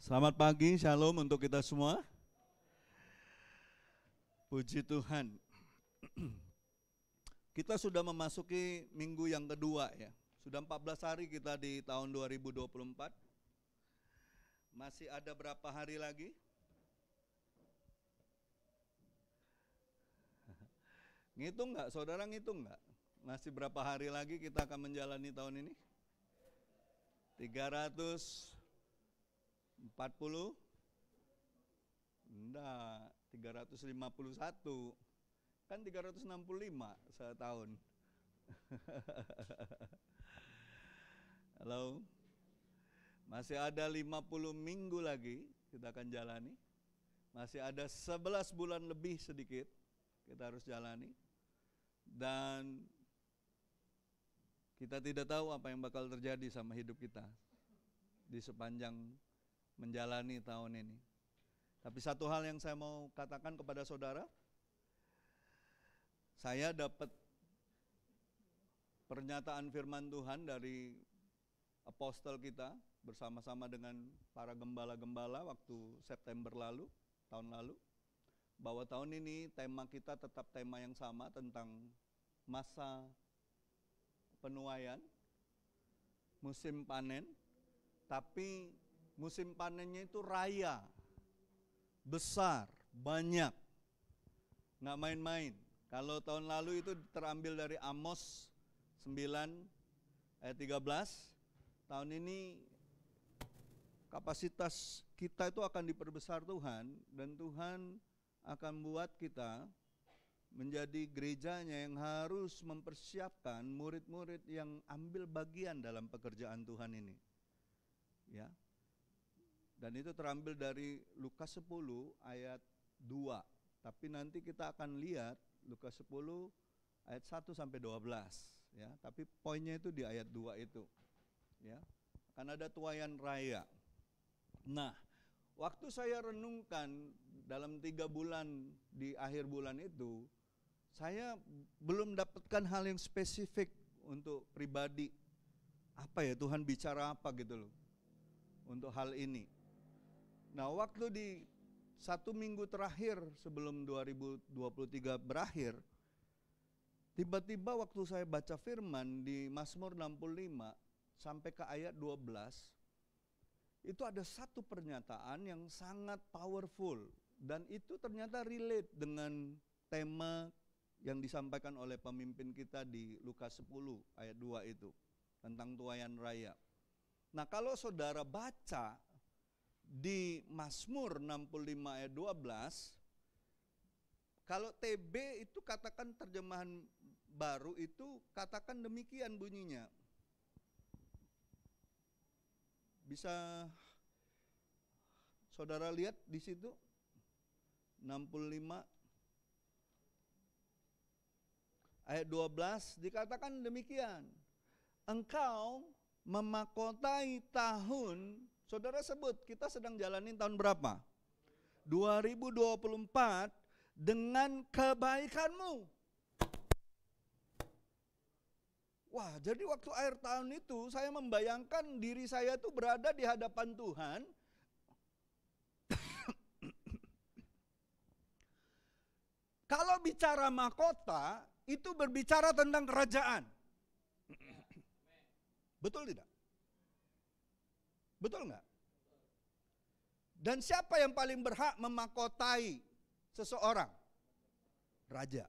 Selamat pagi, shalom untuk kita semua. Puji Tuhan. Kita sudah memasuki minggu yang kedua ya. Sudah 14 hari kita di tahun 2024. Masih ada berapa hari lagi? Ngitung nggak? Saudara ngitung nggak? Masih berapa hari lagi kita akan menjalani tahun ini? 340? Enggak, 351. Kan 365 setahun. Halo. Masih ada 50 minggu lagi kita akan jalani. Masih ada 11 bulan lebih sedikit kita harus jalani. Dan kita tidak tahu apa yang bakal terjadi sama hidup kita di sepanjang menjalani tahun ini. Tapi satu hal yang saya mau katakan kepada saudara, saya dapat pernyataan firman Tuhan dari apostel kita bersama-sama dengan para gembala-gembala waktu September lalu, tahun lalu, bahwa tahun ini tema kita tetap tema yang sama tentang masa penuaian, musim panen, tapi musim panennya itu raya, besar, banyak, nggak main-main. Kalau tahun lalu itu terambil dari Amos 9 ayat 13, tahun ini kapasitas kita itu akan diperbesar Tuhan, dan Tuhan akan buat kita menjadi gerejanya yang harus mempersiapkan murid-murid yang ambil bagian dalam pekerjaan Tuhan ini. Ya. Dan itu terambil dari Lukas 10 ayat 2. Tapi nanti kita akan lihat Lukas 10 ayat 1 sampai 12, ya. Tapi poinnya itu di ayat 2 itu. Ya. Akan ada tuaian raya. Nah, waktu saya renungkan dalam 3 bulan di akhir bulan itu, saya belum dapatkan hal yang spesifik untuk pribadi. Apa ya, Tuhan bicara apa gitu loh untuk hal ini. Nah, waktu di 1 minggu terakhir sebelum 2023 berakhir, tiba-tiba waktu saya baca firman di Mazmur 65 sampai ke ayat 12, itu ada satu pernyataan yang sangat powerful, dan itu ternyata relate dengan tema yang disampaikan oleh pemimpin kita di Lukas 10 ayat 2 itu, tentang tuaian raya. Nah, kalau saudara baca di Mazmur 65 ayat 12, kalau TB itu katakan terjemahan baru itu katakan demikian bunyinya. Bisa saudara lihat di situ 65 ayat 12 dikatakan demikian. Engkau memakotai tahun, saudara sebut, kita sedang jalanin tahun berapa? 2024 dengan kebaikanmu. Wah, jadi waktu akhir tahun itu saya membayangkan diri saya itu berada di hadapan Tuhan. Kalau bicara mahkota, itu berbicara tentang kerajaan. Betul tidak? Betul enggak? Dan siapa yang paling berhak memakotai seseorang? Raja.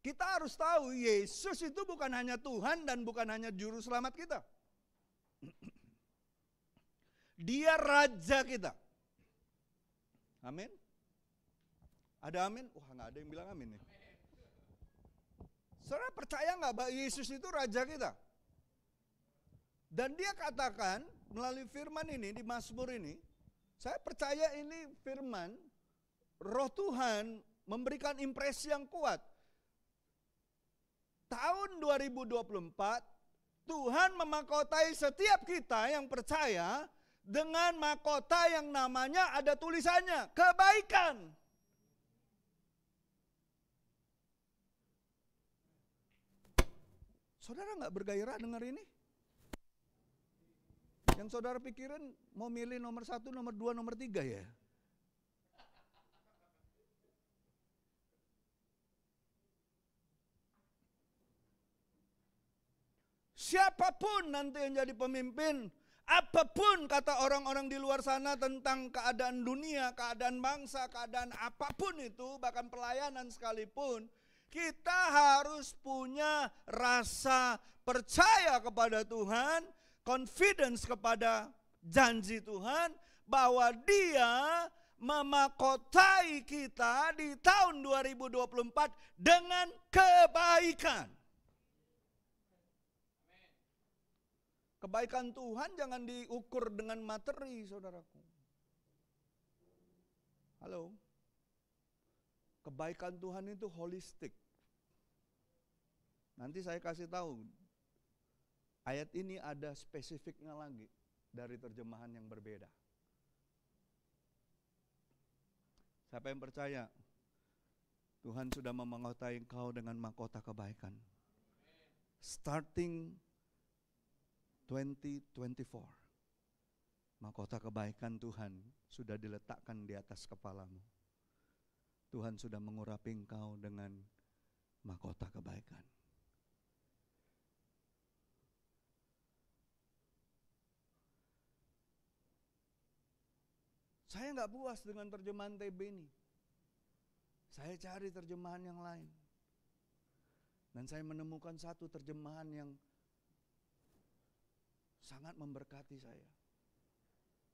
Kita harus tahu Yesus itu bukan hanya Tuhan dan bukan hanya juru selamat kita. Dia raja kita. Amin. Ada amin? Wah, nggak ada yang bilang amin nih. Saudara percaya nggak bahwa Yesus itu raja kita? Dan dia katakan melalui firman ini di Mazmur ini, saya percaya ini firman Roh Tuhan memberikan impresi yang kuat. Tahun 2024 Tuhan memakotai setiap kita yang percaya dengan mahkota yang namanya ada tulisannya, kebaikan. Saudara nggak bergairah dengar ini? Yang saudara pikirin mau milih nomor 1, nomor 2, nomor 3 ya? Siapapun nanti yang jadi pemimpin, apapun kata orang-orang di luar sana tentang keadaan dunia, keadaan bangsa, keadaan apapun itu, bahkan pelayanan sekalipun, kita harus punya rasa percaya kepada Tuhan, confidence kepada janji Tuhan, bahwa Dia memakotai kita di tahun 2024 dengan kebaikan. Kebaikan Tuhan jangan diukur dengan materi, saudaraku. Halo? Kebaikan Tuhan itu holistik. Nanti saya kasih tahu. Ayat ini ada spesifiknya lagi dari terjemahan yang berbeda. Siapa yang percaya? Tuhan sudah memahkotai engkau dengan mahkota kebaikan. Starting 2024. Mahkota kebaikan Tuhan sudah diletakkan di atas kepalamu. Tuhan sudah mengurapi engkau dengan mahkota kebaikan. Saya nggak puas dengan terjemahan TB ini. Saya cari terjemahan yang lain. Dan saya menemukan satu terjemahan yang sangat memberkati saya.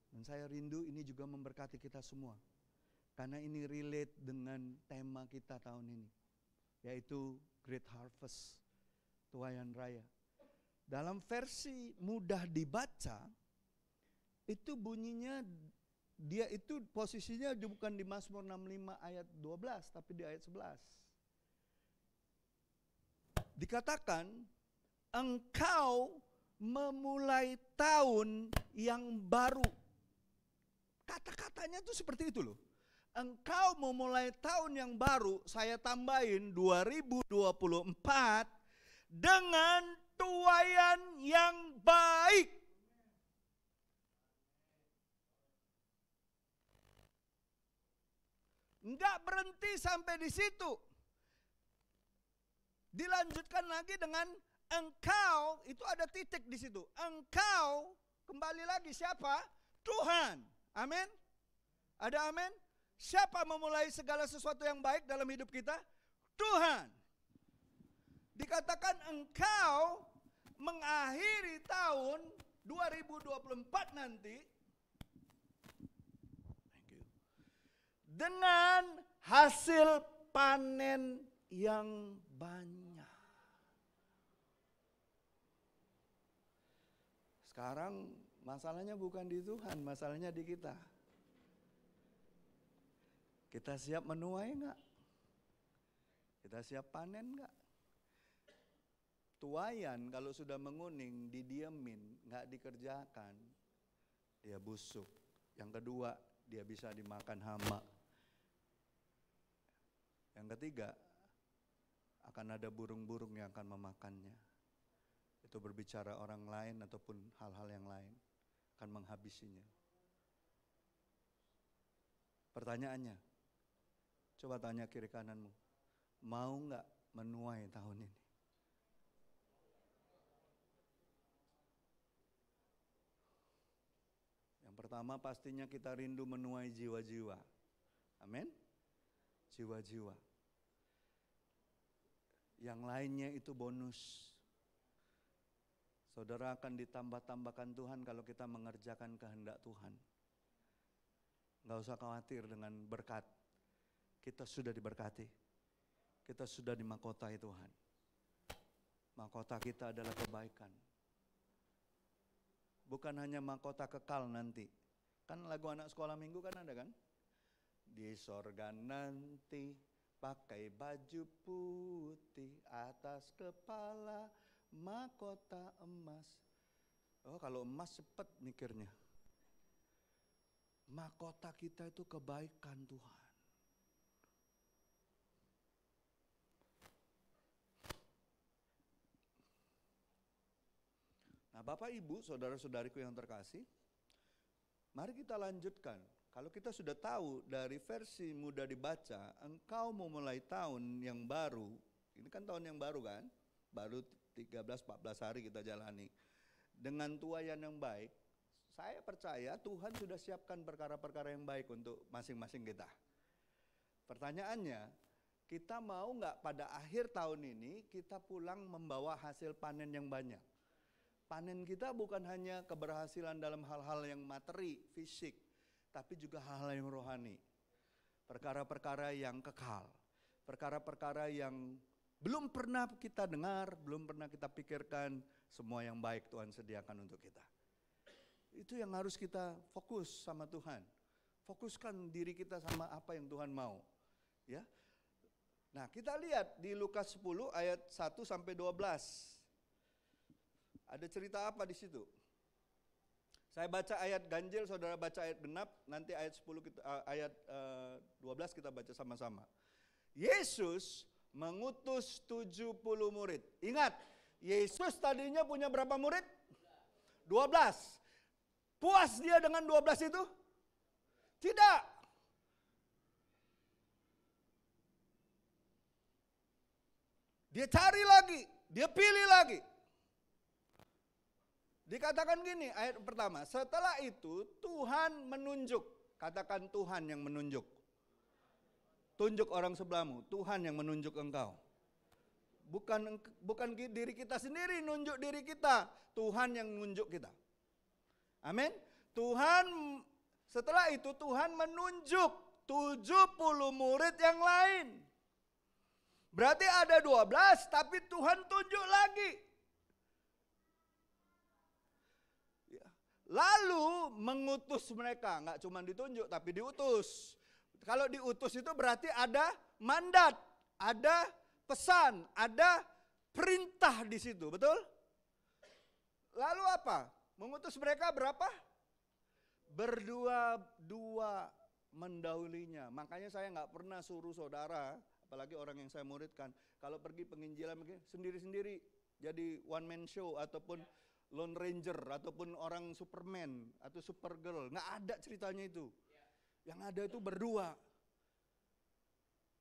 Dan saya rindu ini juga memberkati kita semua. Karena ini relate dengan tema kita tahun ini. Yaitu Great Harvest, Tuaian Raya. Dalam versi mudah dibaca, itu bunyinya, dia itu posisinya bukan di Mazmur 65 ayat 12, tapi di ayat 11. Dikatakan, engkau memulai tahun yang baru. Kata-katanya tuh seperti itu loh. Engkau memulai tahun yang baru, saya tambahin 2024 dengan tuaian yang baik. Enggak berhenti sampai di situ. Dilanjutkan lagi dengan engkau, itu ada titik di situ. Engkau, kembali lagi siapa? Tuhan. Amin. Ada amin? Siapa memulai segala sesuatu yang baik dalam hidup kita? Tuhan. Dikatakan engkau mengakhiri tahun 2024 nanti dengan hasil panen yang banyak. Sekarang masalahnya bukan di Tuhan, masalahnya di kita. Kita siap menuai enggak? Kita siap panen enggak? Tuaian kalau sudah menguning, didiemin, enggak dikerjakan, dia busuk. Yang kedua, dia bisa dimakan hama. Yang ketiga, akan ada burung-burung yang akan memakannya. Itu berbicara orang lain ataupun hal-hal yang lain akan menghabisinya. Pertanyaannya, coba tanya kiri kananmu, mau enggak menuai tahun ini? Yang pertama pastinya kita rindu menuai jiwa-jiwa. Amin? Jiwa-jiwa. Yang lainnya itu bonus. Saudara akan ditambah-tambahkan Tuhan kalau kita mengerjakan kehendak Tuhan. Enggak usah khawatir dengan berkat. Kita sudah diberkati. Kita sudah dimahkotai Tuhan. Mahkota kita adalah kebaikan. Bukan hanya mahkota kekal nanti. Kan lagu anak sekolah minggu kan ada kan? Di sorga nanti pakai baju putih, atas kepala mahkota emas. Oh, kalau emas cepat mikirnya. Mahkota kita itu kebaikan Tuhan. Nah, Bapak Ibu, saudara-saudariku yang terkasih, mari kita lanjutkan. Kalau kita sudah tahu dari versi mudah dibaca, engkau memulai tahun yang baru, ini kan tahun yang baru kan, baru 13-14 hari kita jalani. Dengan tuaian yang baik, saya percaya Tuhan sudah siapkan perkara-perkara yang baik untuk masing-masing kita. Pertanyaannya, kita mau nggak pada akhir tahun ini kita pulang membawa hasil panen yang banyak? Panen kita bukan hanya keberhasilan dalam hal-hal yang materi, fisik, tapi juga hal-hal yang rohani. Perkara-perkara yang kekal, perkara-perkara yang belum pernah kita dengar, belum pernah kita pikirkan, semua yang baik Tuhan sediakan untuk kita. Itu yang harus kita fokus sama Tuhan. Fokuskan diri kita sama apa yang Tuhan mau. Ya. Nah, kita lihat di Lukas 10 ayat 1 sampai 12. Ada cerita apa di situ? Saya baca ayat ganjil, saudara baca ayat genap, nanti ayat 10 kita, ayat 12 kita baca sama-sama. Yesus mengutus 70 murid. Ingat, Yesus tadinya punya berapa murid? 12. Puas dia dengan 12 itu? Tidak. Dia cari lagi, dia pilih lagi. Dikatakan gini, ayat pertama, setelah itu Tuhan menunjuk. Katakan Tuhan yang menunjuk. Tunjuk orang sebelahmu, Tuhan yang menunjuk engkau. Bukan diri kita sendiri nunjuk diri kita, Tuhan yang menunjuk kita. Amin. Setelah itu Tuhan menunjuk 70 murid yang lain. Berarti ada 12, tapi Tuhan tunjuk lagi. Lalu mengutus mereka, nggak cuma ditunjuk tapi diutus. Kalau diutus itu berarti ada mandat, ada pesan, ada perintah di situ, betul? Lalu apa? Mengutus mereka berapa? Berdua-dua mendahulinya. Makanya saya nggak pernah suruh saudara, apalagi orang yang saya muridkan, kalau pergi penginjilan sendiri-sendiri, jadi one man show ataupun Lone Ranger ataupun orang Superman atau Supergirl, nggak ada ceritanya itu. Yang ada itu berdua.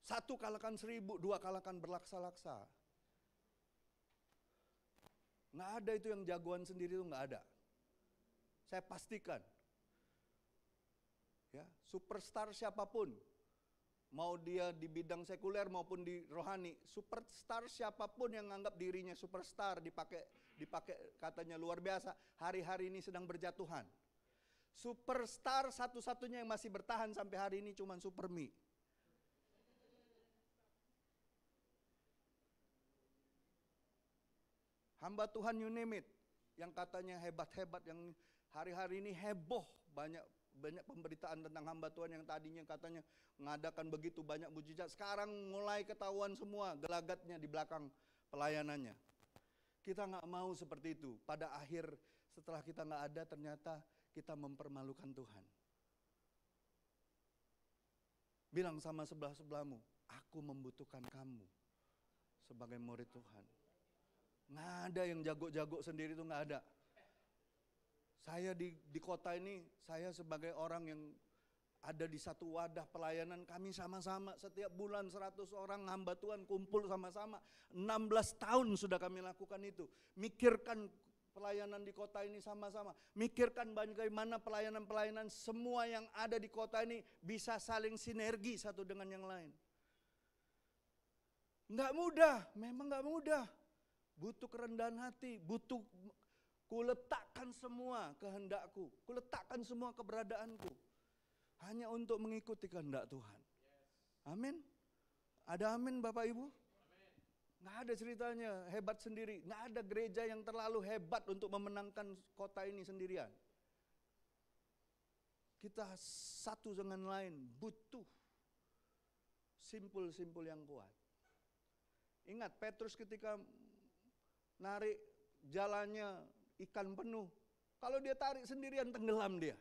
Satu kalahkan 1000, dua kalahkan berlaksa-laksa. Nggak ada itu yang jagoan sendiri itu nggak ada. Saya pastikan. Ya, superstar siapapun, mau dia di bidang sekuler maupun di rohani, superstar siapapun yang anggap dirinya superstar, dipakai katanya luar biasa, hari-hari ini sedang berjatuhan. Superstar satu-satunya yang masih bertahan sampai hari ini cuma Supermi. Hamba Tuhan you name it, yang katanya hebat-hebat, yang hari-hari ini heboh, banyak pemberitaan tentang hamba Tuhan yang tadinya katanya mengadakan begitu banyak mujizat, sekarang mulai ketahuan semua gelagatnya di belakang pelayanannya. Kita nggak mau seperti itu. Pada akhir setelah kita nggak ada, ternyata kita mempermalukan Tuhan. Bilang sama sebelah-sebelahmu, aku membutuhkan kamu sebagai murid Tuhan. Nggak ada yang jago-jago sendiri, itu nggak ada. Saya di kota ini, saya sebagai orang yang ada di satu wadah pelayanan, kami sama-sama setiap bulan 100 orang hamba Tuhan kumpul sama-sama. 16 tahun sudah kami lakukan itu. Mikirkan pelayanan di kota ini sama-sama. Mikirkan bagaimana pelayanan-pelayanan semua yang ada di kota ini bisa saling sinergi satu dengan yang lain. Nggak mudah, memang nggak mudah. Butuh kerendahan hati, butuh kuletakkan semua kehendakku, kuletakkan semua keberadaanku hanya untuk mengikuti kehendak Tuhan. Amin. Ada amin Bapak Ibu? Nggak ada ceritanya hebat sendiri. Nggak ada gereja yang terlalu hebat untuk memenangkan kota ini sendirian. Kita satu dengan lain butuh simpul-simpul yang kuat. Ingat Petrus ketika narik jalannya ikan penuh. Kalau dia tarik sendirian tenggelam dia.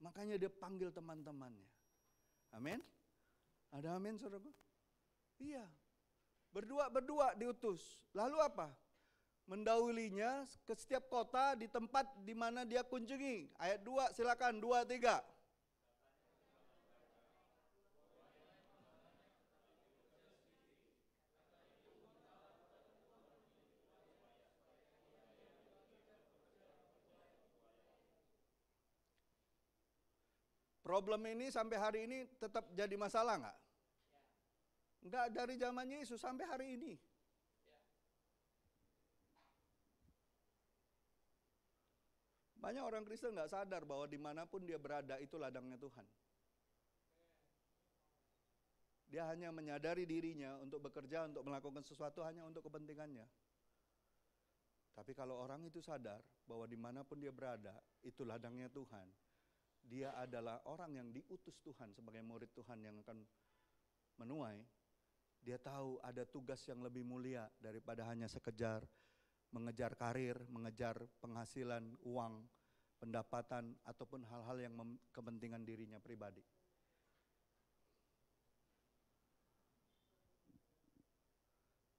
Makanya dia panggil teman-temannya. Amin. Ada amin saudaraku? Iya. Berdua diutus. Lalu apa? mendahulinya ke setiap kota di tempat di mana dia kunjungi. Ayat 2 silakan, 2, 3. Problem ini sampai hari ini tetap jadi masalah nggak? Nggak dari zaman Yesus sampai hari ini. Banyak orang Kristen nggak sadar bahwa dimanapun dia berada itu ladangnya Tuhan. Dia hanya menyadari dirinya untuk bekerja, untuk melakukan sesuatu hanya untuk kepentingannya. Tapi kalau orang itu sadar bahwa dimanapun dia berada itu ladangnya Tuhan, dia adalah orang yang diutus Tuhan sebagai murid Tuhan yang akan menuai. Dia tahu ada tugas yang lebih mulia daripada hanya sekedar mengejar karir, mengejar penghasilan, uang, pendapatan, ataupun hal-hal yang kepentingan dirinya pribadi.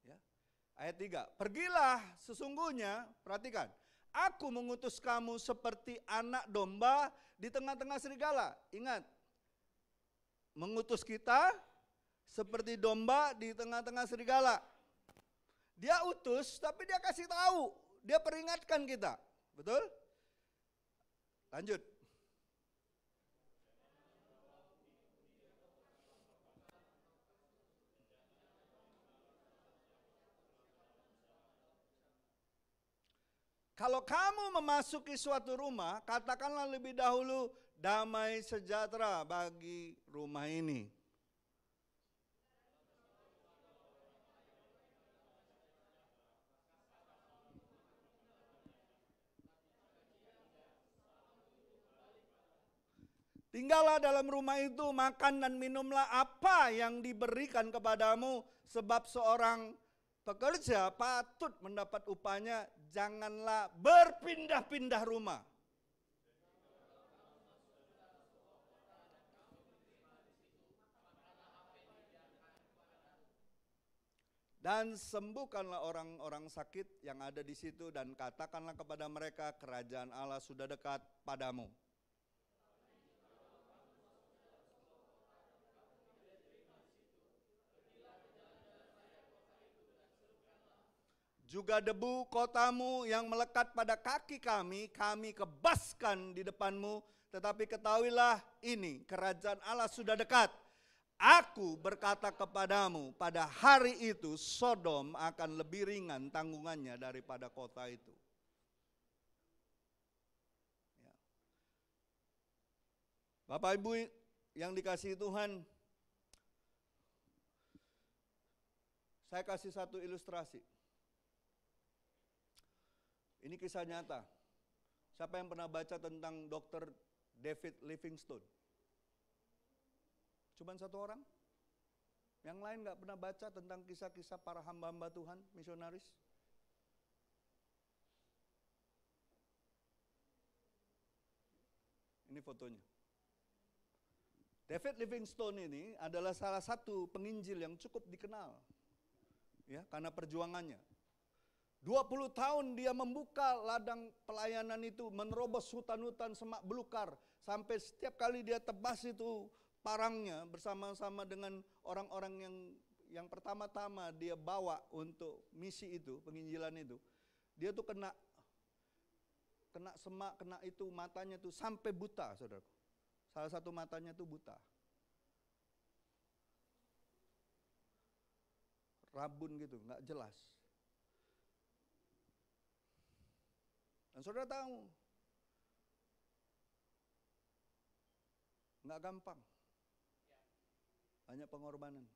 Ya. Ayat 3, pergilah sesungguhnya, perhatikan, aku mengutus kamu seperti anak domba di tengah-tengah serigala. Ingat, mengutus kita seperti domba di tengah-tengah serigala. Dia utus, tapi dia kasih tahu, dia peringatkan kita. Betul? Lanjut. Kalau kamu memasuki suatu rumah, katakanlah lebih dahulu damai sejahtera bagi rumah ini. Tinggallah dalam rumah itu, makan dan minumlah apa yang diberikan kepadamu, sebab seorang pekerja patut mendapat upahnya, janganlah berpindah-pindah rumah. Dan sembuhkanlah orang-orang sakit yang ada di situ dan katakanlah kepada mereka, kerajaan Allah sudah dekat padamu. Juga debu kotamu yang melekat pada kaki kami, kami kebaskan di depanmu. Tetapi ketahuilah ini, kerajaan Allah sudah dekat. Aku berkata kepadamu, pada hari itu Sodom akan lebih ringan tanggungannya daripada kota itu. Ya. Bapak Ibu yang dikasihi Tuhan, saya kasih satu ilustrasi. Ini kisah nyata. Siapa yang pernah baca tentang Dr. David Livingstone? Cuman satu orang? Yang lain gak pernah baca tentang kisah-kisah para hamba-hamba Tuhan, misionaris? Ini fotonya. David Livingstone ini adalah salah satu penginjil yang cukup dikenal, ya, karena perjuangannya. 20 tahun dia membuka ladang pelayanan itu, menerobos hutan-hutan semak belukar, sampai setiap kali dia tebas itu parangnya bersama-sama dengan orang-orang yang pertama-tama dia bawa untuk misi itu, penginjilan itu. Dia tuh kena semak, kena itu, matanya tuh sampai buta, saudara. Salah satu matanya tuh buta. Rabun gitu, nggak jelas. Dan saudara tahu, nggak gampang, banyak pengorbanan.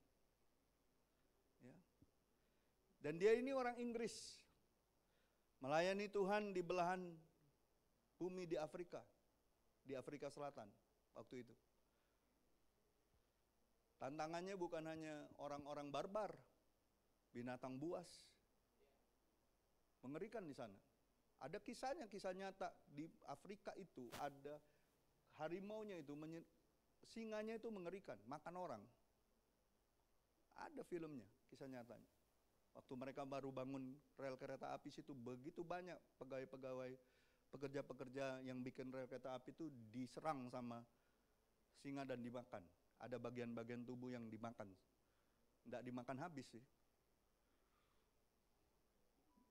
Ya. Dan dia ini orang Inggris, melayani Tuhan di belahan bumi di Afrika Selatan waktu itu. Tantangannya bukan hanya orang-orang barbar, binatang buas, mengerikan di sana. Ada kisahnya, kisah nyata di Afrika itu ada harimaunya itu, singanya itu mengerikan, makan orang. Ada filmnya, kisah nyatanya. Waktu mereka baru bangun rel kereta api situ, begitu banyak pegawai-pegawai, pekerja-pekerja yang bikin rel kereta api itu diserang sama singa dan dimakan. Ada bagian-bagian tubuh yang dimakan. Tidak dimakan habis sih.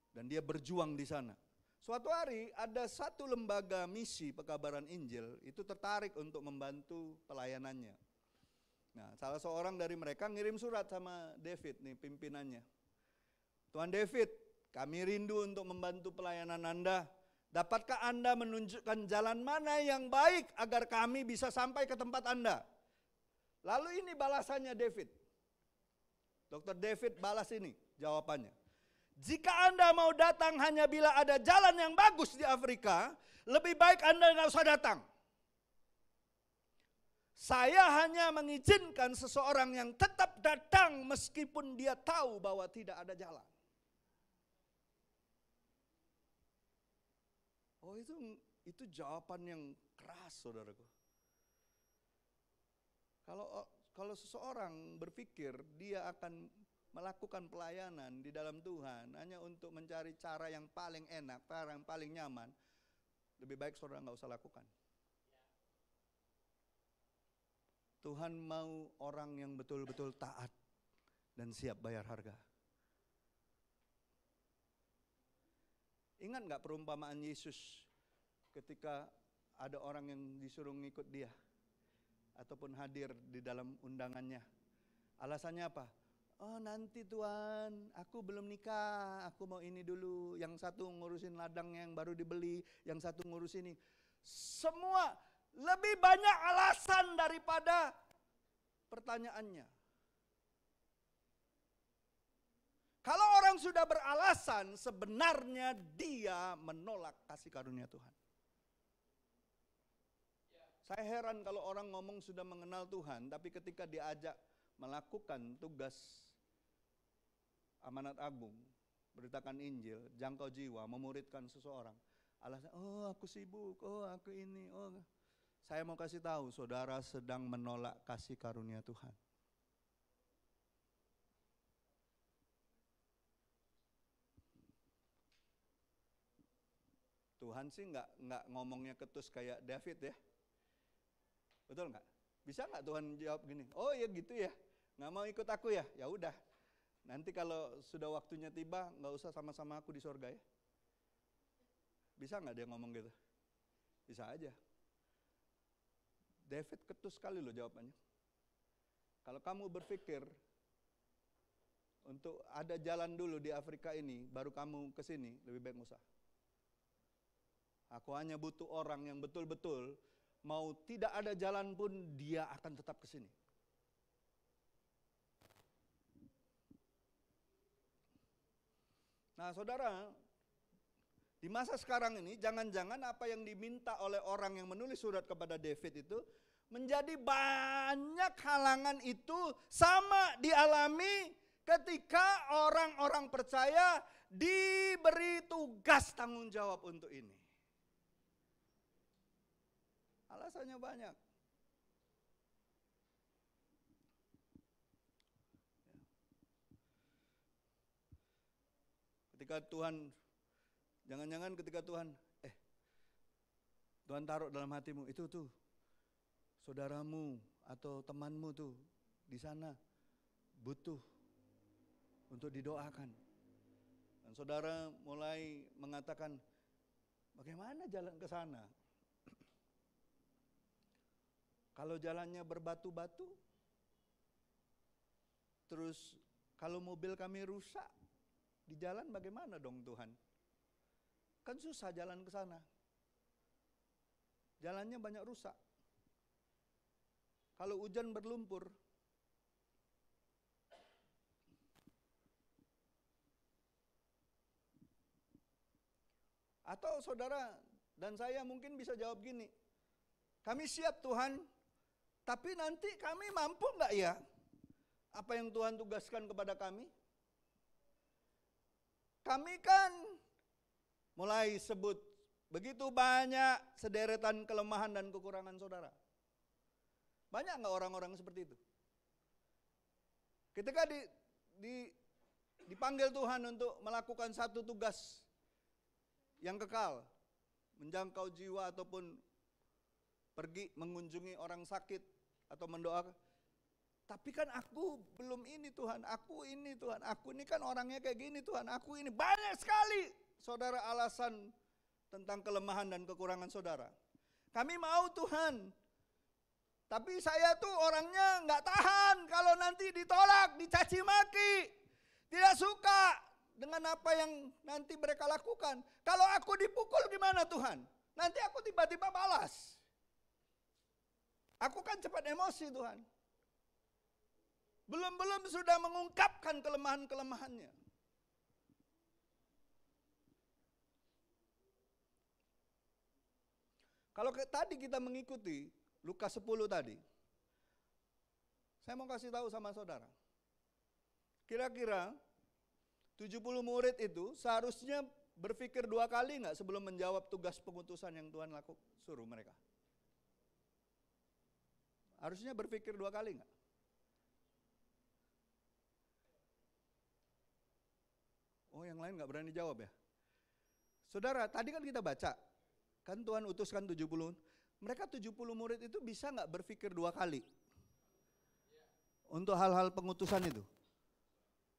Dan dia berjuang di sana. Suatu hari ada satu lembaga misi pekabaran Injil itu tertarik untuk membantu pelayanannya. Nah, salah seorang dari mereka ngirim surat sama David nih, pimpinannya. Tuan David, kami rindu untuk membantu pelayanan Anda. Dapatkah Anda menunjukkan jalan mana yang baik agar kami bisa sampai ke tempat Anda? Lalu ini balasannya David. Dr. David balas ini jawabannya. Jika Anda mau datang hanya bila ada jalan yang bagus di Afrika, lebih baik Anda nggak usah datang. Saya hanya mengizinkan seseorang yang tetap datang meskipun dia tahu bahwa tidak ada jalan. Oh, itu jawaban yang keras, saudaraku. Kalau seseorang berpikir dia akan melakukan pelayanan di dalam Tuhan hanya untuk mencari cara yang paling enak, cara yang paling nyaman, lebih baik saudara nggak usah lakukan. Tuhan mau orang yang betul-betul taat dan siap bayar harga. Ingat nggak perumpamaan Yesus ketika ada orang yang disuruh ngikut dia ataupun hadir di dalam undangannya? Alasannya apa? Oh, nanti Tuhan, aku belum nikah, aku mau ini dulu. Yang satu ngurusin ladang yang baru dibeli, yang satu ngurus ini. Semua lebih banyak alasan daripada pertanyaannya. Kalau orang sudah beralasan, sebenarnya dia menolak kasih karunia Tuhan. Saya heran kalau orang ngomong sudah mengenal Tuhan, tapi ketika diajak melakukan tugas amanat agung, beritakan Injil, jangkau jiwa, memuridkan seseorang, alasan, oh aku sibuk, oh aku ini, oh. Saya mau kasih tahu, saudara sedang menolak kasih karunia Tuhan. Tuhan sih nggak ngomongnya ketus kayak David ya, betul nggak? Bisa nggak Tuhan jawab gini? Oh ya gitu ya, nggak mau ikut aku ya? Ya udah, nanti kalau sudah waktunya tiba nggak usah sama-sama aku di sorga ya. Bisa nggak dia ngomong gitu? Bisa aja. David ketus sekali loh jawabannya. Kalau kamu berpikir untuk ada jalan dulu di Afrika ini, baru kamu ke sini, lebih baik nggak usah. Aku hanya butuh orang yang betul-betul mau tidak ada jalan pun dia akan tetap ke sini. Nah, saudara, di masa sekarang ini jangan-jangan apa yang diminta oleh orang yang menulis surat kepada David itu menjadi banyak halangan itu sama dialami ketika orang-orang percaya diberi tugas tanggung jawab untuk ini. Alasannya banyak. Ketika Tuhan, jangan-jangan ketika Tuhan taruh dalam hatimu, itu tuh saudaramu atau temanmu tuh di sana butuh untuk didoakan. Dan saudara mulai mengatakan, bagaimana jalan ke sana? Kalau jalannya berbatu-batu, terus kalau mobil kami rusak di jalan, bagaimana dong Tuhan? Kan susah jalan ke sana. Jalannya banyak rusak. Kalau hujan berlumpur, atau saudara dan saya mungkin bisa jawab gini, kami siap Tuhan, tapi nanti kami mampu nggak ya apa yang Tuhan tugaskan kepada kami? Kami kan mulai sebut begitu banyak sederetan kelemahan dan kekurangan saudara. Banyak nggak orang-orang seperti itu? Ketika dipanggil Tuhan untuk melakukan satu tugas yang kekal, menjangkau jiwa ataupun pergi mengunjungi orang sakit atau mendoakan. Tapi kan aku belum ini Tuhan, aku ini Tuhan, aku ini kan orangnya kayak gini Tuhan, aku ini. Banyak sekali saudara alasan tentang kelemahan dan kekurangan saudara. Kami mau Tuhan, tapi saya tuh orangnya nggak tahan kalau nanti ditolak, dicaci maki, tidak suka dengan apa yang nanti mereka lakukan. Kalau aku dipukul gimana Tuhan? Nanti aku tiba-tiba balas. Aku kan cepat emosi Tuhan. Belum-belum sudah mengungkapkan kelemahan-kelemahannya. Kalau tadi kita mengikuti Lukas 10 tadi, saya mau kasih tahu sama saudara. Kira-kira 70 murid itu seharusnya berpikir 2 kali nggak sebelum menjawab tugas pengutusan yang Tuhan suruh mereka? Harusnya berpikir 2 kali nggak? Oh, yang lain nggak berani jawab ya? Saudara, tadi kan kita baca, kan Tuhan utuskan 70. Mereka 70 murid itu bisa nggak berpikir 2 kali? Untuk hal-hal pengutusan itu?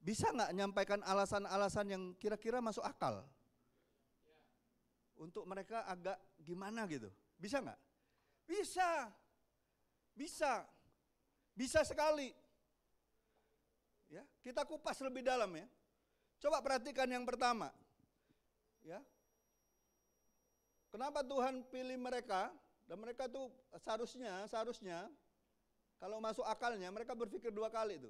Bisa nggak nyampaikan alasan-alasan yang kira-kira masuk akal? Untuk mereka agak gimana gitu? Bisa nggak? Bisa. Bisa. Bisa sekali. Ya, kita kupas lebih dalam ya. Coba perhatikan yang pertama. Ya. Kenapa Tuhan pilih mereka? Dan mereka tuh seharusnya kalau masuk akalnya mereka berpikir 2 kali itu.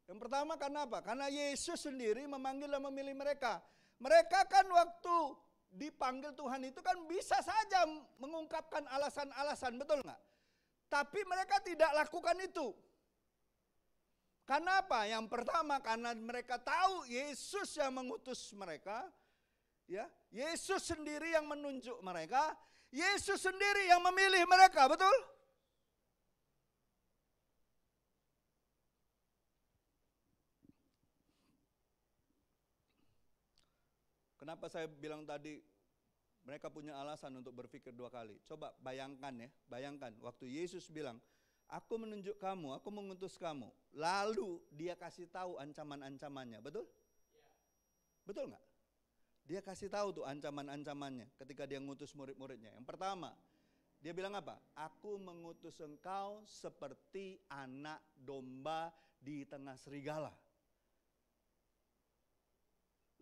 Yang pertama karena apa? Karena Yesus sendiri memanggil dan memilih mereka. Mereka kan waktu dipanggil Tuhan itu kan bisa saja mengungkapkan alasan-alasan, betul nggak? Tapi mereka tidak lakukan itu. Karena apa? Yang pertama karena mereka tahu Yesus yang mengutus mereka, ya. Yesus sendiri yang menunjuk mereka, Yesus sendiri yang memilih mereka, betul? Kenapa saya bilang tadi mereka punya alasan untuk berpikir 2 kali? Coba bayangkan ya, bayangkan waktu Yesus bilang, aku menunjuk kamu, aku mengutus kamu. Lalu dia kasih tahu ancaman-ancamannya, betul? Betul nggak? Dia kasih tahu tuh ancaman-ancamannya ketika dia ngutus murid-muridnya. Yang pertama, dia bilang apa? Aku mengutus engkau seperti anak domba di tengah serigala.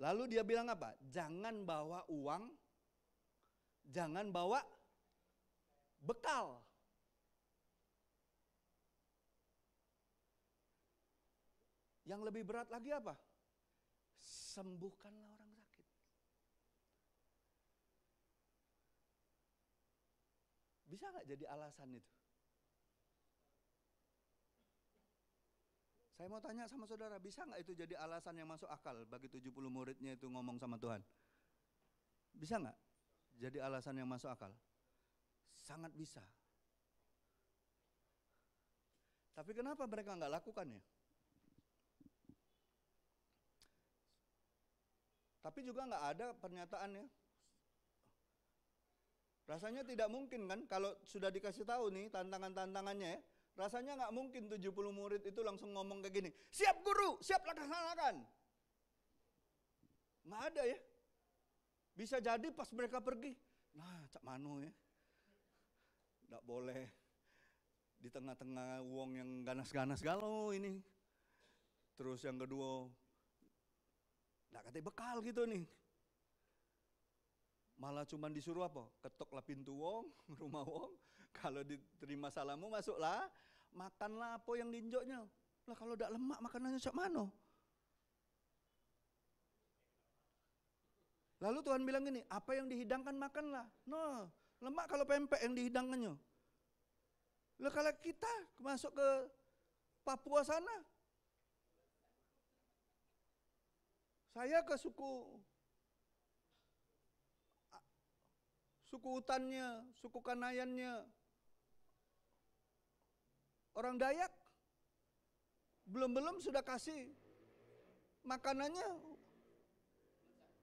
Lalu dia bilang apa? Jangan bawa uang, jangan bawa bekal. Yang lebih berat lagi apa? Sembuhkanlah orang sakit. Bisa nggak jadi alasan itu? Saya mau tanya sama saudara, bisa nggak itu jadi alasan yang masuk akal bagi 70 muridnya itu ngomong sama Tuhan? Bisa nggak jadi alasan yang masuk akal? Sangat bisa. Tapi kenapa mereka nggak lakukan ya? Tapi juga nggak ada pernyataannya. Rasanya tidak mungkin kan kalau sudah dikasih tahu nih tantangan-tantangannya ya. Rasanya nggak mungkin 70 murid itu langsung ngomong kayak gini, siap guru, siap laksanakan. Nggak ada ya. Bisa jadi pas mereka pergi, nah cak mano ya. Nggak boleh di tengah-tengah uang yang ganas-ganas galau ini. Terus yang kedua, nggak katanya bekal gitu nih. Malah cuman disuruh apa? Ketoklah pintu wong, rumah wong. Kalau diterima salamu masuklah, makanlah apa yang diinjoknya. Lah kalau udah lemak makanannya cak mano? Lalu Tuhan bilang gini, apa yang dihidangkan makanlah. No, lemak kalau pempek yang dihidangkannya. Lah kalau kita masuk ke Papua sana, saya ke suku hutannya, suku Kanayannya, orang Dayak, belum sudah kasih makanannya,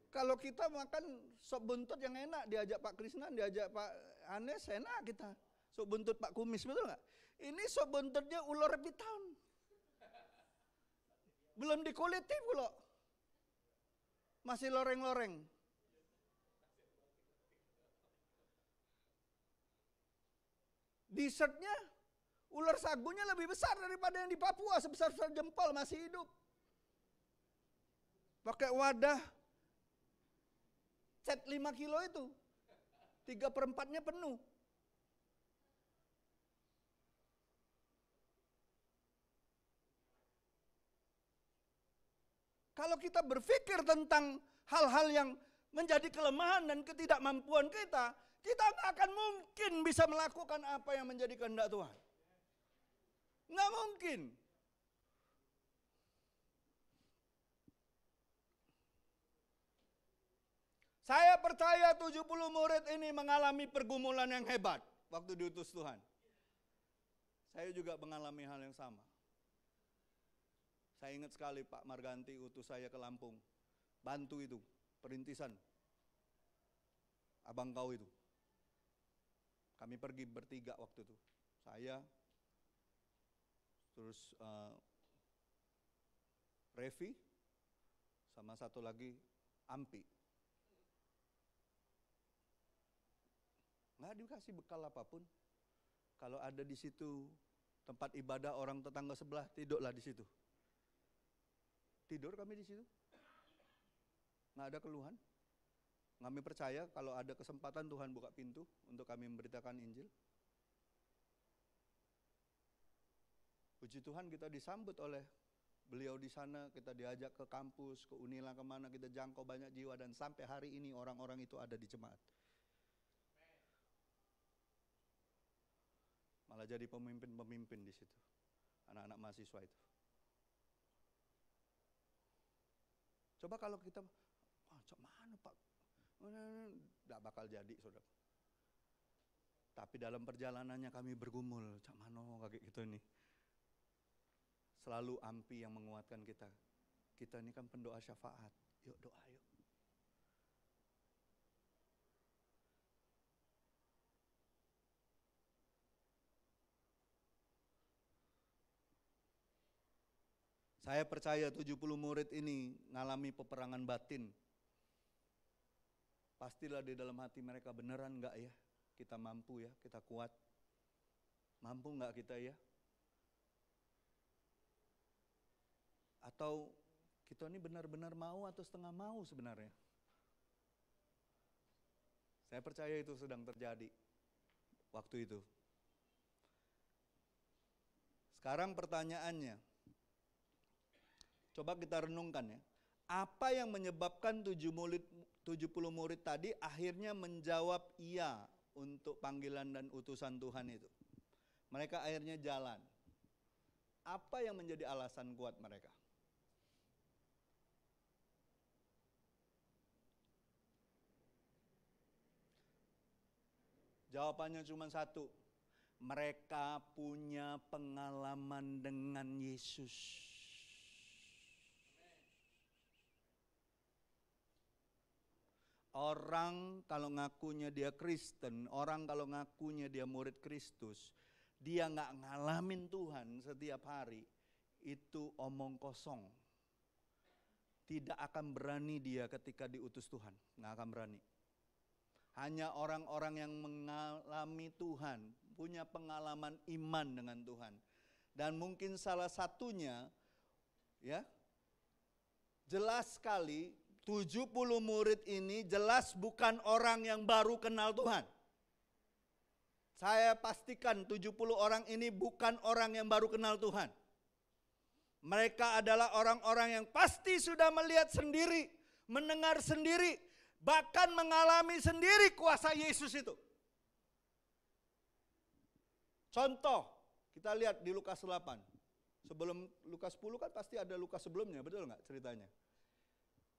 kalau kita makan sop buntut yang enak, diajak Pak Krisna, diajak Pak Anes, enak kita. Sop buntut Pak Kumis, betul nggak? Ini sop buntutnya ular piton. Belum dikuliti pula. Masih loreng-loreng. Dessertnya, ular sagunya lebih besar daripada yang di Papua, sebesar-besar jempol, masih hidup. Pakai wadah set 5 kilo itu, 3/4-nya penuh. Kalau kita berpikir tentang hal-hal yang menjadi kelemahan dan ketidakmampuan kita nggak akan mungkin bisa melakukan apa yang menjadi kehendak Tuhan. Nggak mungkin. Saya percaya 70 murid ini mengalami pergumulan yang hebat waktu diutus Tuhan. Saya juga mengalami hal yang sama. Saya ingat sekali Pak Marganti utus saya ke Lampung. Bantu itu, perintisan. Abang Kau itu. Kami pergi bertiga waktu itu. Saya, terus Revi, sama satu lagi Ampi. Nggak dikasih bekal apapun. Kalau ada di situ tempat ibadah orang tetangga sebelah, tidurlah di situ. Tidur kami di situ. Nggak ada keluhan. Kami percaya kalau ada kesempatan Tuhan buka pintu untuk kami memberitakan Injil. Puji Tuhan kita disambut oleh beliau di sana, kita diajak ke kampus, ke Unila kemana, kita jangkau banyak jiwa dan sampai hari ini orang-orang itu ada di jemaat. Malah jadi pemimpin-pemimpin di situ, anak-anak mahasiswa itu. Coba kalau kita, cok mana Pak? Tidak bakal jadi, saudara. Tapi dalam perjalanannya kami bergumul, cak mano kayak gitu ini. Selalu Ampi yang menguatkan kita. Kita ini kan pendoa syafaat, yuk doa yuk. Saya percaya 70 murid ini ngalami peperangan batin. Pastilah di dalam hati mereka, beneran enggak ya? Kita mampu ya, kita kuat. Mampu enggak kita ya? Atau kita ini benar-benar mau atau setengah mau sebenarnya? Saya percaya itu sedang terjadi waktu itu. Sekarang pertanyaannya, coba kita renungkan ya. Apa yang menyebabkan 70 murid tadi akhirnya menjawab iya untuk panggilan dan utusan Tuhan itu? Mereka akhirnya jalan. Apa yang menjadi alasan kuat mereka? Jawabannya cuma satu. Mereka punya pengalaman dengan Yesus. Orang kalau ngakunya dia Kristen, orang kalau ngakunya dia murid Kristus, dia nggak ngalamin Tuhan setiap hari, itu omong kosong. Tidak akan berani dia ketika diutus Tuhan, nggak akan berani. Hanya orang-orang yang mengalami Tuhan, punya pengalaman iman dengan Tuhan. Dan mungkin salah satunya, ya, jelas sekali 70 murid ini jelas bukan orang yang baru kenal Tuhan. Saya pastikan 70 orang ini bukan orang yang baru kenal Tuhan. Mereka adalah orang-orang yang pasti sudah melihat sendiri, mendengar sendiri, bahkan mengalami sendiri kuasa Yesus itu. Contoh, kita lihat di Lukas 8. Sebelum Lukas 10 kan pasti ada Lukas sebelumnya, betul nggak ceritanya?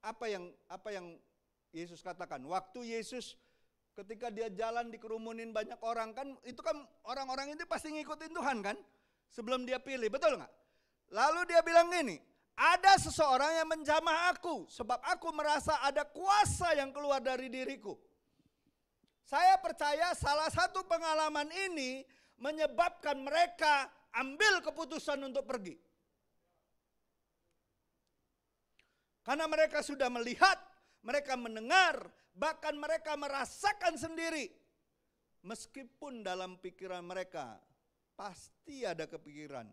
Apa yang Yesus katakan? Waktu Yesus ketika dia jalan dikerumunin banyak orang kan, itu kan orang-orang itu pasti ngikutin Tuhan kan? Sebelum dia pilih, betul nggak? Lalu dia bilang gini, Ada seseorang yang menjamah aku, sebab aku merasa ada kuasa yang keluar dari diriku. Saya percaya salah satu pengalaman ini menyebabkan mereka ambil keputusan untuk pergi. Karena mereka sudah melihat, mereka mendengar, bahkan mereka merasakan sendiri. Meskipun dalam pikiran mereka pasti ada kepikiran,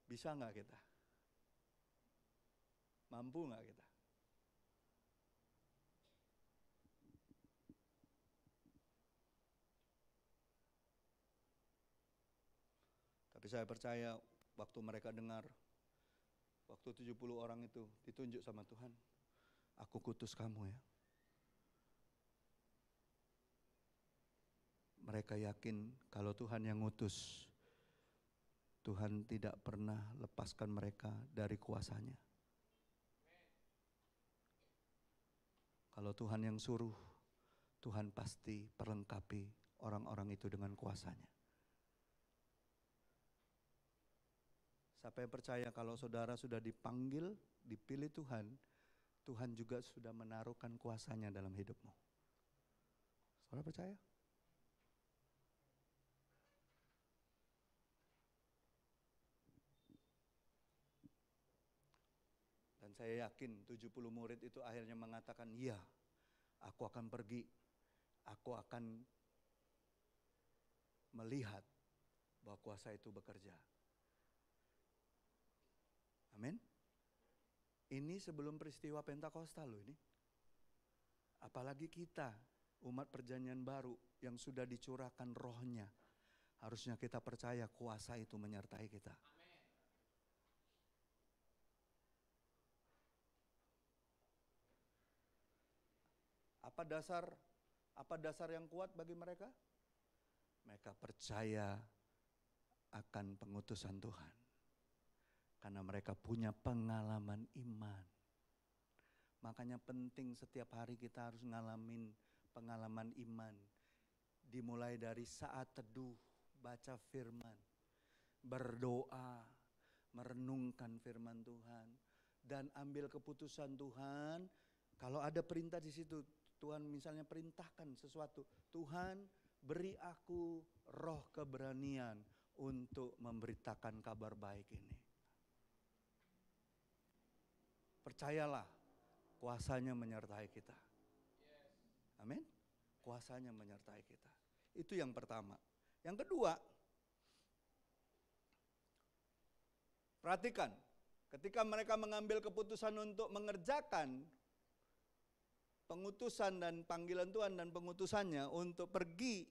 bisa nggak kita? Mampu nggak kita? Tapi saya percaya waktu mereka dengar, waktu 70 orang itu ditunjuk sama Tuhan, aku kutus kamu ya. Mereka yakin kalau Tuhan yang ngutus, Tuhan tidak pernah lepaskan mereka dari kuasanya. Kalau Tuhan yang suruh, Tuhan pasti perlengkapi orang-orang itu dengan kuasanya. Siapa yang percaya kalau saudara sudah dipanggil, dipilih Tuhan, Tuhan juga sudah menaruhkan kuasanya dalam hidupmu. Saudara percaya? Dan saya yakin 70 murid itu akhirnya mengatakan, iya, aku akan pergi, aku akan melihat bahwa kuasa itu bekerja. Amin. Ini sebelum peristiwa Pentakosta loh ini. Apalagi kita, umat perjanjian baru yang sudah dicurahkan rohnya. Harusnya kita percaya kuasa itu menyertai kita. Apa dasar yang kuat bagi mereka? Mereka percaya akan pengutusan Tuhan. Karena mereka punya pengalaman iman. Makanya penting setiap hari kita harus ngalamin pengalaman iman. Dimulai dari saat teduh, baca firman, berdoa, merenungkan firman Tuhan, dan ambil keputusan Tuhan. Kalau ada perintah di situ, Tuhan misalnya perintahkan sesuatu, Tuhan beri aku roh keberanian untuk memberitakan kabar baik ini. Percayalah, kuasanya menyertai kita. Amin. Kuasanya menyertai kita. Itu yang pertama. Yang kedua, perhatikan, ketika mereka mengambil keputusan untuk mengerjakan pengutusan dan panggilan Tuhan dan pengutusannya untuk pergi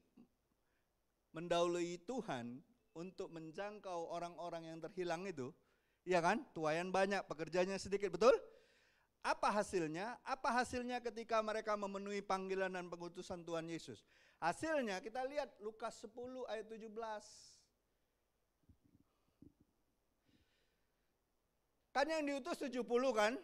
mendahului Tuhan untuk menjangkau orang-orang yang terhilang itu, ya kan? Tuayan banyak, pekerjaannya sedikit, betul? Apa hasilnya? Apa hasilnya ketika mereka memenuhi panggilan dan pengutusan Tuhan Yesus? Hasilnya kita lihat Lukas 10 ayat 17. Kan yang diutus 70 kan?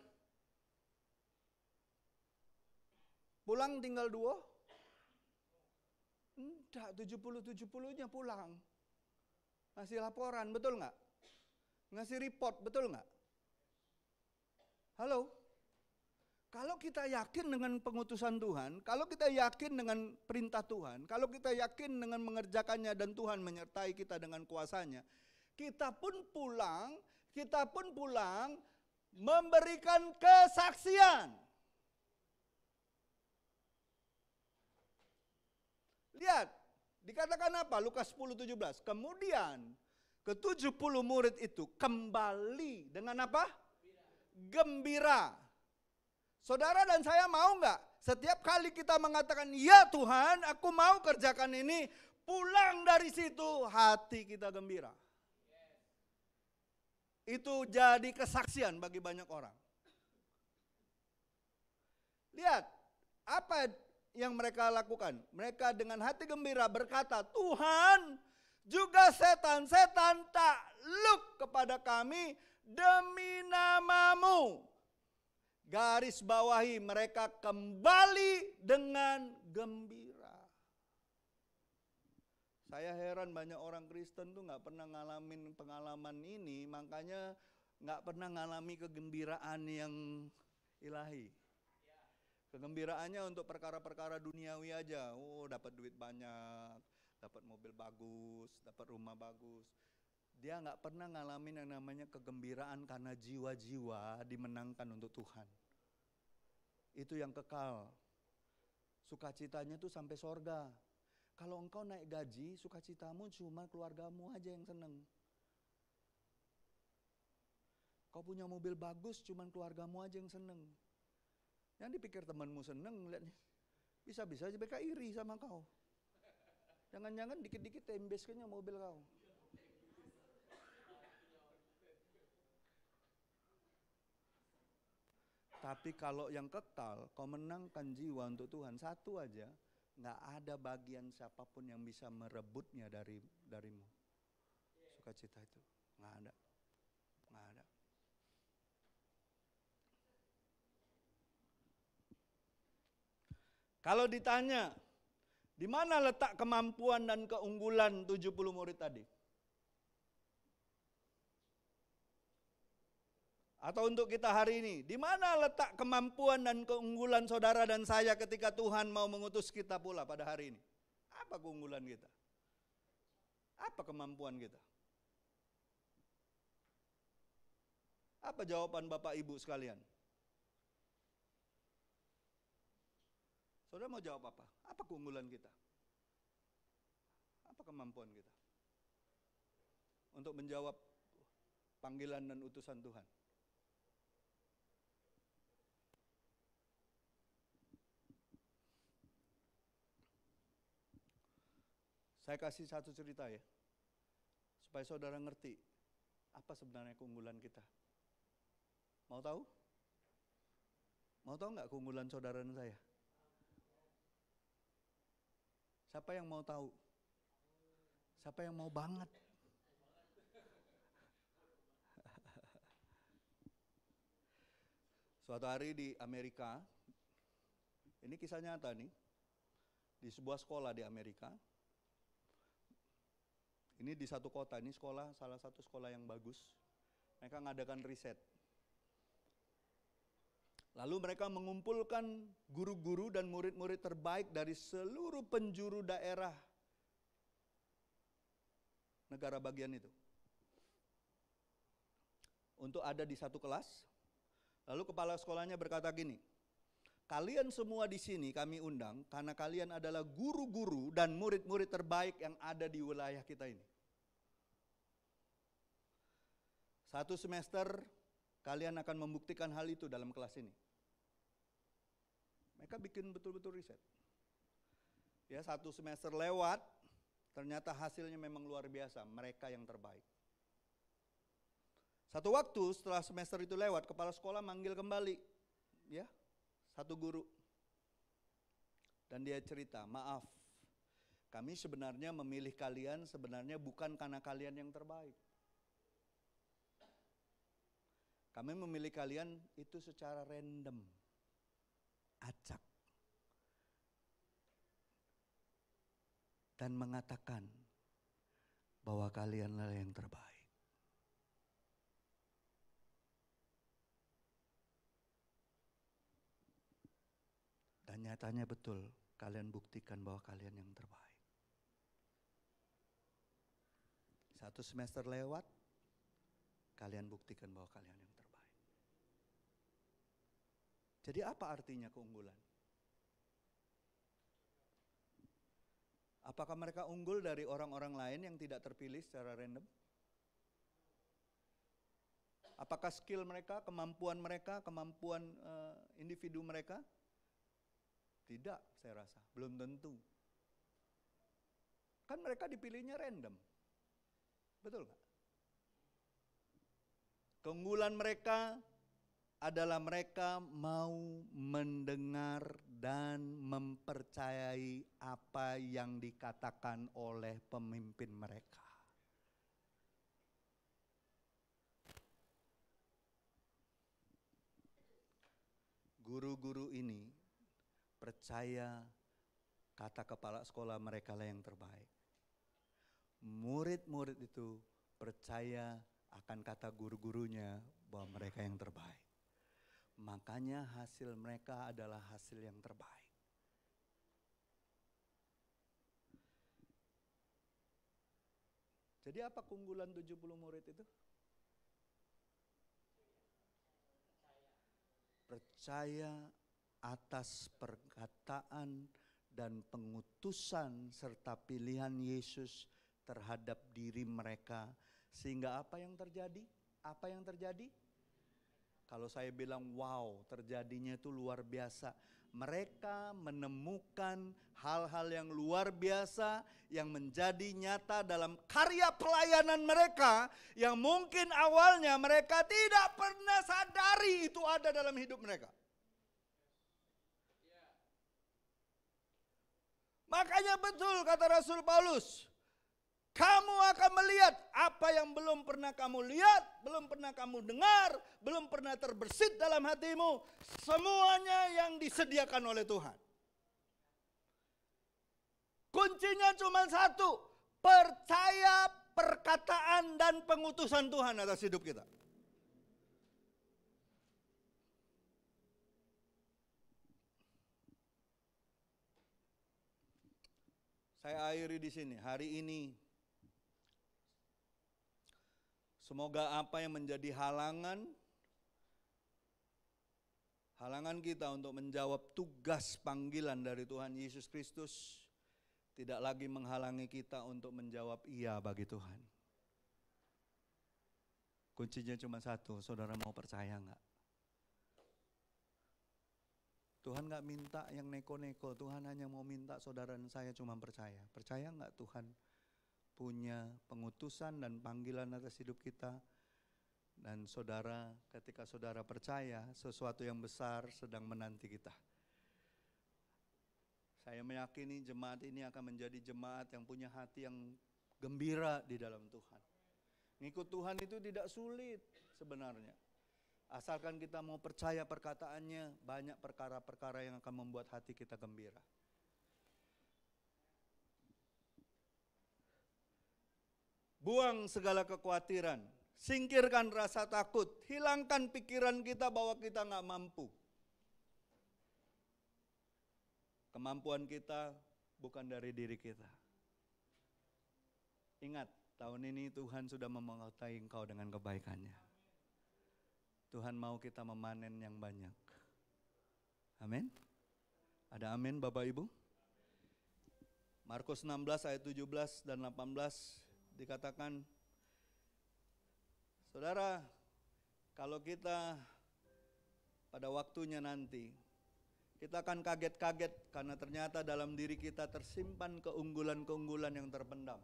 Pulang tinggal 2? Enggak, 70-70-nya pulang. Ngasih laporan, betul nggak? Ngasih report, betul nggak? Halo? Kalau kita yakin dengan pengutusan Tuhan, kalau kita yakin dengan perintah Tuhan, kalau kita yakin dengan mengerjakannya dan Tuhan menyertai kita dengan kuasanya, kita pun pulang memberikan kesaksian. Lihat, dikatakan apa? Lukas 10:17. Kemudian ke-70 murid itu kembali dengan apa? Gembira. Saudara dan saya mau enggak? Setiap kali kita mengatakan, ya Tuhan, aku mau kerjakan ini, pulang dari situ hati kita gembira. Itu jadi kesaksian bagi banyak orang. Lihat, apa yang mereka lakukan? Mereka dengan hati gembira berkata, Tuhan, juga setan-setan takluk kepada kami demi nama-Mu. Garis bawahi, mereka kembali dengan gembira. Saya heran banyak orang Kristen tuh gak pernah ngalamin pengalaman ini, makanya nggak pernah ngalami kegembiraan yang ilahi. Kegembiraannya untuk perkara-perkara duniawi aja. Oh, dapat duit banyak, dapat mobil bagus, dapat rumah bagus. Dia nggak pernah ngalamin yang namanya kegembiraan karena jiwa-jiwa dimenangkan untuk Tuhan. Itu yang kekal. Sukacitanya tuh sampai sorga. Kalau engkau naik gaji, sukacitamu cuma keluargamu aja yang seneng. Kau punya mobil bagus, cuma keluargamu aja yang seneng. Yang dipikir temanmu seneng, lihatnya. Bisa-bisa aja mereka iri sama kau. Jangan-jangan dikit-dikit tembesnya mobil kau. Tapi kalau yang kekal, kau menangkan jiwa untuk Tuhan, satu aja, nggak ada bagian siapapun yang bisa merebutnya darimu. Sukacita itu, nggak ada. Kalau ditanya, di mana letak kemampuan dan keunggulan 70 murid tadi? Atau untuk kita hari ini, di mana letak kemampuan dan keunggulan saudara dan saya ketika Tuhan mau mengutus kita pula pada hari ini? Apa keunggulan kita? Apa kemampuan kita? Apa jawaban Bapak Ibu sekalian? Saudara mau jawab apa? Apa keunggulan kita? Apa kemampuan kita? Untuk menjawab panggilan dan utusan Tuhan. Saya kasih satu cerita ya, supaya saudara ngerti apa sebenarnya keunggulan kita. Mau tahu? Mau tahu nggak keunggulan saudara dan saya? Siapa yang mau tahu? Siapa yang mau banget? Suatu hari di Amerika, ini kisah nyata nih, di sebuah sekolah di Amerika. Ini di satu kota, ini sekolah, salah satu sekolah yang bagus. Mereka ngadakan riset. Lalu mereka mengumpulkan guru-guru dan murid-murid terbaik dari seluruh penjuru daerah negara bagian itu. Untuk ada di satu kelas. Lalu kepala sekolahnya berkata gini, kalian semua di sini kami undang karena kalian adalah guru-guru dan murid-murid terbaik yang ada di wilayah kita ini. Satu semester kalian akan membuktikan hal itu dalam kelas ini. Mereka bikin betul-betul riset. Ya, satu semester lewat, ternyata hasilnya memang luar biasa, mereka yang terbaik. Satu waktu setelah semester itu lewat, kepala sekolah manggil kembali, ya, satu guru. Dan dia cerita, maaf, kami sebenarnya memilih kalian sebenarnya bukan karena kalian yang terbaik. Kami memilih kalian itu secara random, acak. Dan mengatakan bahwa kalianlah yang terbaik. Dan nyatanya betul, kalian buktikan bahwa kalian yang terbaik. Satu semester lewat, kalian buktikan bahwa kalian yang terbaik. Jadi apa artinya keunggulan? Apakah mereka unggul dari orang-orang lain yang tidak terpilih secara random? Apakah skill mereka, kemampuan individu mereka? Tidak, saya rasa. Belum tentu. Kan mereka dipilihnya random. Betul nggak? Keunggulan mereka adalah mereka mau mendengar dan mempercayai apa yang dikatakan oleh pemimpin mereka. Guru-guru ini percaya kata kepala sekolah mereka lah yang terbaik. Murid-murid itu percaya akan kata guru-gurunya bahwa mereka yang terbaik. Makanya hasil mereka adalah hasil yang terbaik. Jadi apa keunggulan 70 murid itu? Percaya atas perkataan dan pengutusan serta pilihan Yesus terhadap diri mereka. Sehingga apa yang terjadi? Apa yang terjadi? Kalau saya bilang wow, terjadinya itu luar biasa. Mereka menemukan hal-hal yang luar biasa yang menjadi nyata dalam karya pelayanan mereka yang mungkin awalnya mereka tidak pernah sadari itu ada dalam hidup mereka. Makanya betul kata Rasul Paulus, kamu akan melihat apa yang belum pernah kamu lihat, belum pernah kamu dengar, belum pernah terbersit dalam hatimu. Semuanya yang disediakan oleh Tuhan. Kuncinya cuma satu, percaya perkataan dan pengutusan Tuhan atas hidup kita. Saya akhiri di sini. Hari ini semoga apa yang menjadi halangan kita untuk menjawab tugas panggilan dari Tuhan Yesus Kristus tidak lagi menghalangi kita untuk menjawab iya bagi Tuhan. Kuncinya cuma satu, saudara mau percaya enggak? Tuhan enggak minta yang neko-neko, Tuhan hanya mau minta saudara dan saya cuma percaya. Percaya enggak Tuhan punya pengutusan dan panggilan atas hidup kita? Dan saudara, ketika saudara percaya, sesuatu yang besar sedang menanti kita. Saya meyakini jemaat ini akan menjadi jemaat yang punya hati yang gembira di dalam Tuhan. Ngikut Tuhan itu tidak sulit sebenarnya. Asalkan kita mau percaya perkataannya, banyak perkara-perkara yang akan membuat hati kita gembira. Buang segala kekhawatiran, singkirkan rasa takut, hilangkan pikiran kita bahwa kita nggak mampu. Kemampuan kita bukan dari diri kita. Ingat, tahun ini Tuhan sudah menyertai engkau dengan kebaikannya. Tuhan mau kita memanen yang banyak. Amin. Ada amin Bapak Ibu? Markus 16 ayat 17 dan 18 dikatakan, saudara, kalau kita pada waktunya nanti, kita akan kaget-kaget karena ternyata dalam diri kita tersimpan keunggulan-keunggulan yang terpendam.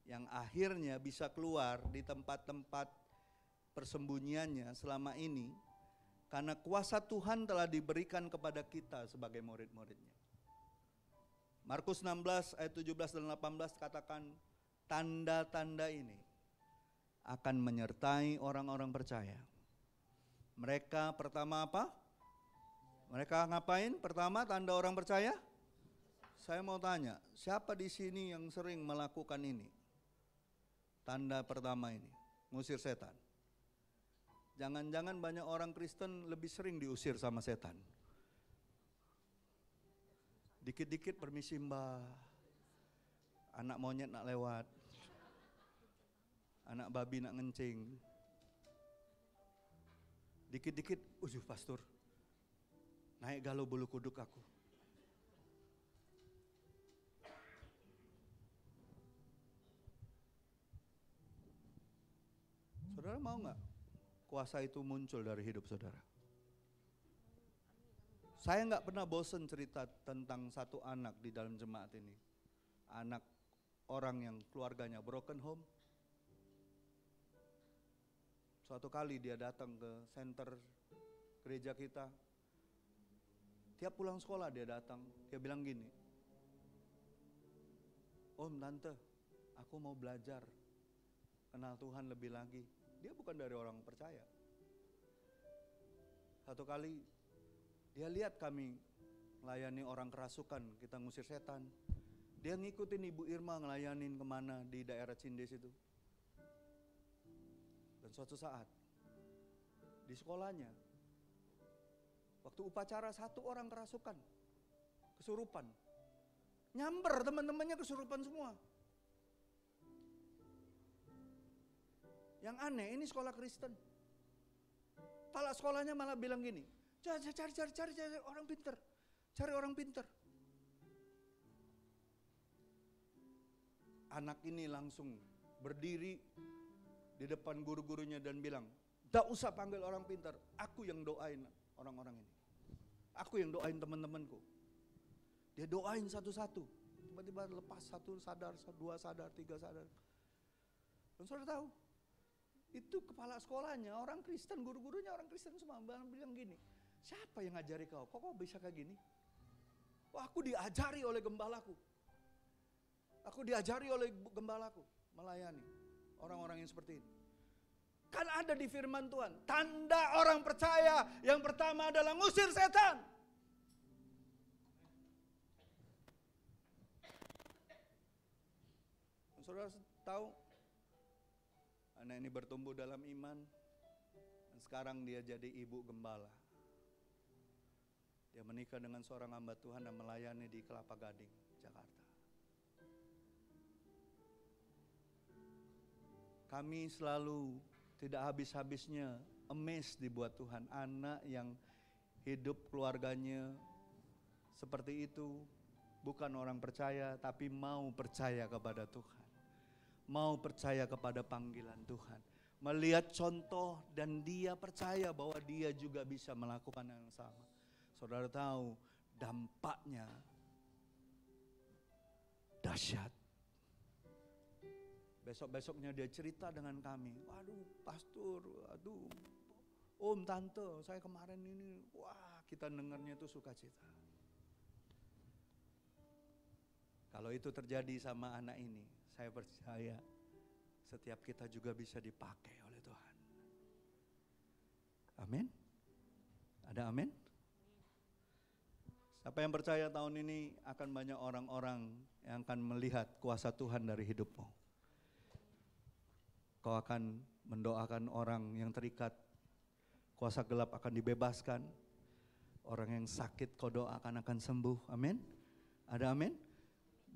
Yang akhirnya bisa keluar di tempat-tempat persembunyiannya selama ini karena kuasa Tuhan telah diberikan kepada kita sebagai murid-muridnya. Markus 16 ayat 17 dan 18 katakan, tanda-tanda ini akan menyertai orang-orang percaya. Mereka pertama apa? Mereka ngapain? Pertama, tanda orang percaya. Saya mau tanya, siapa di sini yang sering melakukan ini? Tanda pertama ini, ngusir setan. Jangan-jangan banyak orang Kristen lebih sering diusir sama setan. Dikit-dikit permisi mbak, anak monyet nak lewat, anak babi nak ngencing. Dikit-dikit, pastor, naik galau bulu kuduk aku. Saudara mau nggak kuasa itu muncul dari hidup saudara? Saya nggak pernah bosen cerita tentang satu anak di dalam jemaat ini. Anak orang yang keluarganya broken home. Suatu kali dia datang ke center gereja kita. Tiap pulang sekolah dia datang, dia bilang gini, Om, Tante, aku mau belajar kenal Tuhan lebih lagi. Dia bukan dari orang percaya. Satu kali dia lihat kami melayani orang kerasukan, kita ngusir setan. Dia ngikutin Ibu Irma ngelayanin kemana di daerah Cindes itu. Dan suatu saat di sekolahnya, waktu upacara, satu orang kerasukan, kesurupan. Nyamber, teman-temannya kesurupan semua. Yang aneh, ini sekolah Kristen. Kepala sekolahnya malah bilang gini, cari orang pinter. Cari orang pinter. Anak ini langsung berdiri di depan guru-gurunya dan bilang, "Gak usah panggil orang pintar, aku yang doain orang-orang ini. Aku yang doain teman-temanku." Dia doain satu-satu. Tiba-tiba lepas, satu sadar, dua sadar, tiga sadar. Dan saudara tahu, itu kepala sekolahnya orang Kristen, guru-gurunya orang Kristen semua bilang gini, "Siapa yang ngajari kau? Kok bisa kayak gini?" "Wah, aku diajari oleh gembalaku. Aku diajari oleh gembalaku melayani orang-orang yang seperti ini." Kan ada di firman Tuhan, tanda orang percaya yang pertama adalah ngusir setan. Saudara tahu, anak ini bertumbuh dalam iman, dan sekarang dia jadi ibu gembala. Dia menikah dengan seorang hamba Tuhan dan melayani di Kelapa Gading, Jakarta. Kami selalu tidak habis-habisnya amazed dibuat Tuhan, anak yang hidup keluarganya seperti itu, bukan orang percaya tapi mau percaya kepada Tuhan. Mau percaya kepada panggilan Tuhan. Melihat contoh dan dia percaya bahwa dia juga bisa melakukan yang sama. Saudara tahu dampaknya dahsyat. Besok-besoknya dia cerita dengan kami, "Waduh pastor, aduh om, tante, saya kemarin ini," wah kita dengarnya itu sukacita. Kalau itu terjadi sama anak ini, saya percaya setiap kita juga bisa dipakai oleh Tuhan. Amin. Ada amin? Siapa yang percaya tahun ini akan banyak orang-orang yang akan melihat kuasa Tuhan dari hidupmu. Kau akan mendoakan orang yang terikat, kuasa gelap akan dibebaskan. Orang yang sakit kau doakan akan sembuh. Amin. Ada amin?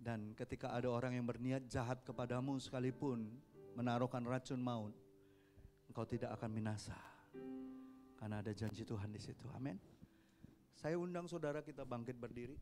Dan ketika ada orang yang berniat jahat kepadamu sekalipun menaruhkan racun maut, engkau tidak akan binasa. Karena ada janji Tuhan di situ. Amin. Saya undang saudara kita bangkit berdiri.